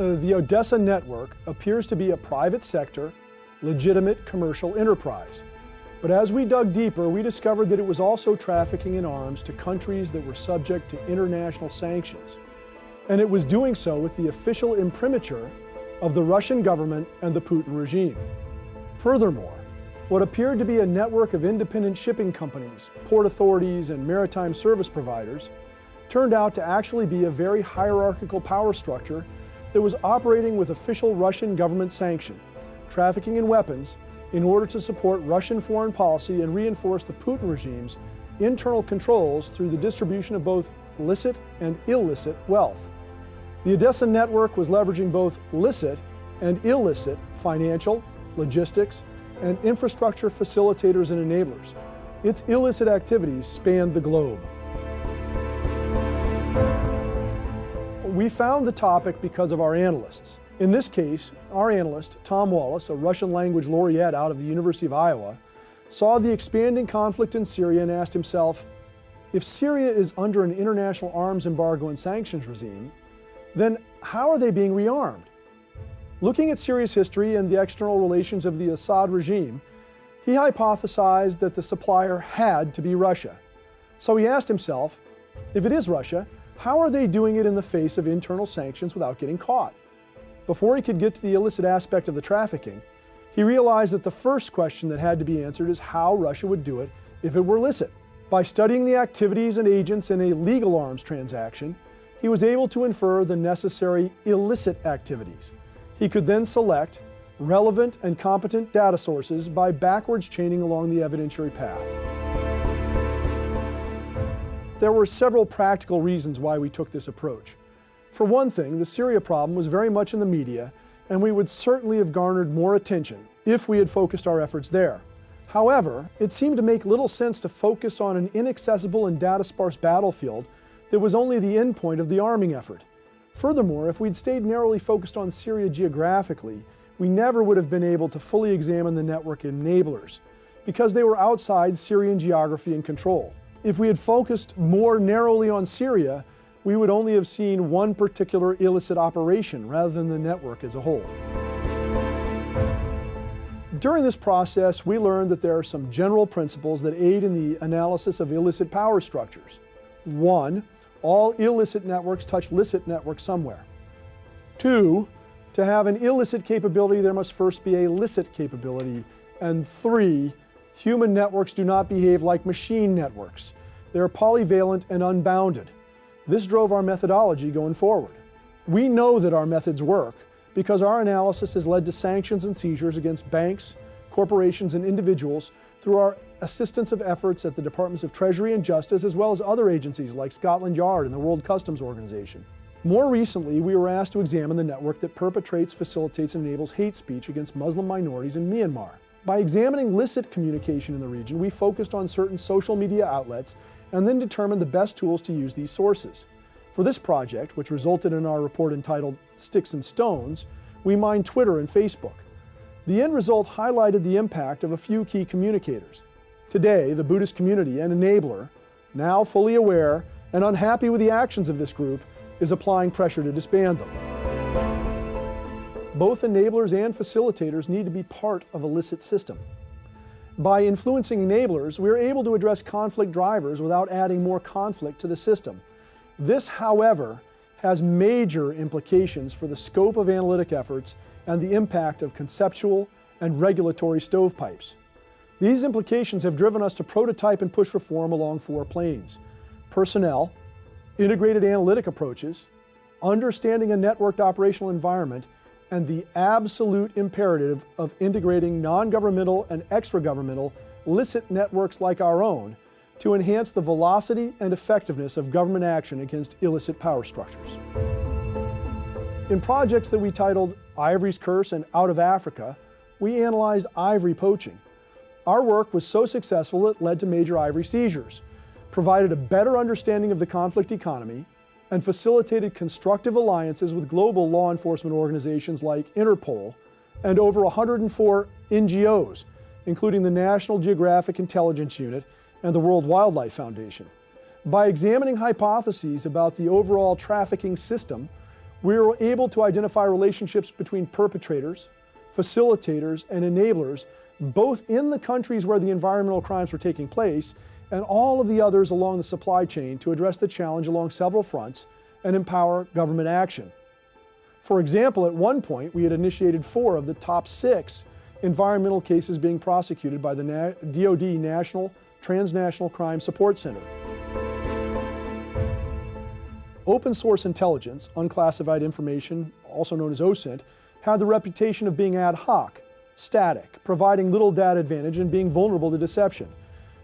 The Odessa network appears to be a private sector, legitimate commercial enterprise. But as we dug deeper, we discovered that it was also trafficking in arms to countries that were subject to international sanctions. And it was doing so with the official imprimatur of the Russian government and the Putin regime. Furthermore, what appeared to be a network of independent shipping companies, port authorities, and maritime service providers turned out to actually be a very hierarchical power structure that was operating with official Russian government sanction, trafficking in weapons in order to support Russian foreign policy and reinforce the Putin regime's internal controls through the distribution of both licit and illicit wealth. The Odessa network was leveraging both licit and illicit financial, logistics, and infrastructure facilitators and enablers. Its illicit activities spanned the globe. We found the topic because of our analysts. In this case, our analyst, Tom Wallace, a Russian language laureate out of the University of Iowa, saw the expanding conflict in Syria and asked himself, if Syria is under an international arms embargo and sanctions regime, then how are they being rearmed? Looking at Syria's history and the external relations of the Assad regime, he hypothesized that the supplier had to be Russia. So he asked himself, if it is Russia, how are they doing it in the face of internal sanctions without getting caught? Before he could get to the illicit aspect of the trafficking, he realized that the first question that had to be answered is how Russia would do it if it were licit. By studying the activities and agents in a legal arms transaction, he was able to infer the necessary illicit activities. He could then select relevant and competent data sources by backwards chaining along the evidentiary path. There were several practical reasons why we took this approach. For one thing, the Syria problem was very much in the media, and we would certainly have garnered more attention if we had focused our efforts there. However, it seemed to make little sense to focus on an inaccessible and data-sparse battlefield that was only the endpoint of the arming effort. Furthermore, if we'd stayed narrowly focused on Syria geographically, we never would have been able to fully examine the network enablers, because they were outside Syrian geography and control. If we had focused more narrowly on Syria, we would only have seen one particular illicit operation rather than the network as a whole. During this process, we learned that there are some general principles that aid in the analysis of illicit power structures. 1, all illicit networks touch licit networks somewhere. 2, to have an illicit capability, there must first be a licit capability. And 3, human networks do not behave like machine networks. They are polyvalent and unbounded. This drove our methodology going forward. We know that our methods work because our analysis has led to sanctions and seizures against banks, corporations, and individuals through our assistance of efforts at the Departments of Treasury and Justice, as well as other agencies like Scotland Yard and the World Customs Organization. More recently, we were asked to examine the network that perpetrates, facilitates, and enables hate speech against Muslim minorities in Myanmar. By examining licit communication in the region, we focused on certain social media outlets and then determined the best tools to use these sources. For this project, which resulted in our report entitled Sticks and Stones, we mined Twitter and Facebook. The end result highlighted the impact of a few key communicators. Today, the Buddhist community and enabler, now fully aware and unhappy with the actions of this group, is applying pressure to disband them. Both enablers and facilitators need to be part of a licit system. By influencing enablers, we are able to address conflict drivers without adding more conflict to the system. This, however, has major implications for the scope of analytic efforts and the impact of conceptual and regulatory stovepipes. These implications have driven us to prototype and push reform along 4 planes: personnel, integrated analytic approaches, understanding a networked operational environment, and the absolute imperative of integrating non-governmental and extra-governmental licit networks like our own to enhance the velocity and effectiveness of government action against illicit power structures. In projects that we titled Ivory's Curse and Out of Africa, we analyzed ivory poaching. Our work was so successful it led to major ivory seizures, provided a better understanding of the conflict economy, and facilitated constructive alliances with global law enforcement organizations like Interpol and over 104 NGOs, including the National Geographic Intelligence Unit and the World Wildlife Foundation. By examining hypotheses about the overall trafficking system, We were able to identify relationships between perpetrators, facilitators, and enablers, both in the countries where the environmental crimes were taking place and all of the others along the supply chain to address the challenge along several fronts and empower government action. For example, at one point, we had initiated 4 of the top 6 environmental cases being prosecuted by the DoD National Transnational Crime Support Center. Open source intelligence, unclassified information, also known as OSINT, had the reputation of being ad hoc, static, providing little data advantage, and being vulnerable to deception.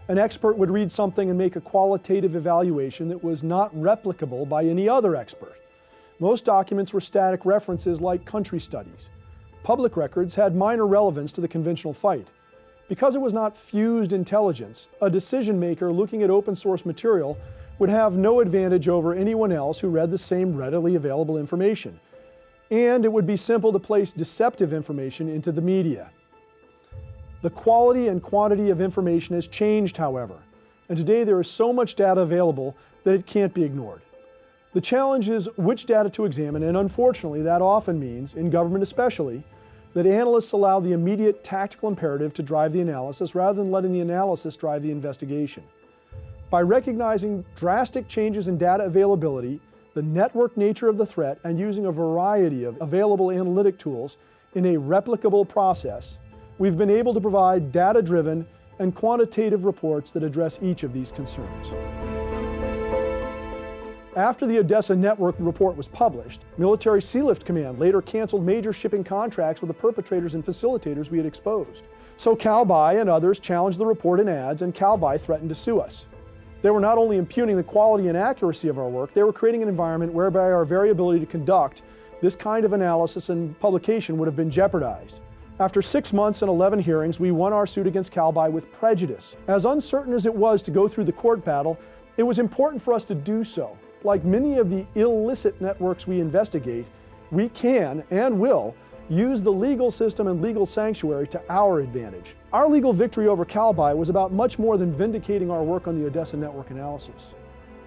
An expert would read something and make a qualitative evaluation that was not replicable by any other expert. Most documents were static references like country studies. Public records had minor relevance to the conventional fight. Because it was not fused intelligence, a decision maker looking at open source material would have no advantage over anyone else who read the same readily available information. And it would be simple to place deceptive information into the media. The quality and quantity of information has changed, however, and today there is so much data available that it can't be ignored. The challenge is which data to examine, and unfortunately that often means, in government especially, that analysts allow the immediate tactical imperative to drive the analysis rather than letting the analysis drive the investigation. By recognizing drastic changes in data availability, the network nature of the threat, and using a variety of available analytic tools in a replicable process, we've been able to provide data-driven and quantitative reports that address each of these concerns. After the Odessa network report was published, Military Sealift Command later canceled major shipping contracts with the perpetrators and facilitators we had exposed. So CalBuy and others challenged the report in ads, and CalBuy threatened to sue us. They were not only impugning the quality and accuracy of our work, they were creating an environment whereby our very ability to conduct this kind of analysis and publication would have been jeopardized. After 6 months and 11 hearings, we won our suit against CalBuy with prejudice. As uncertain as it was to go through the court battle, it was important for us to do so. Like many of the illicit networks we investigate, we can and will use the legal system and legal sanctuary to our advantage. Our legal victory over CalBuy was about much more than vindicating our work on the Odessa network analysis.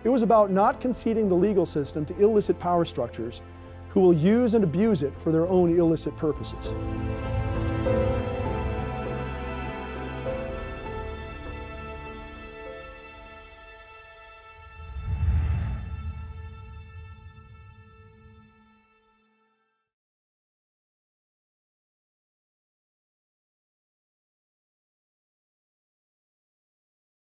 It was about not conceding the legal system to illicit power structures who will use and abuse it for their own illicit purposes.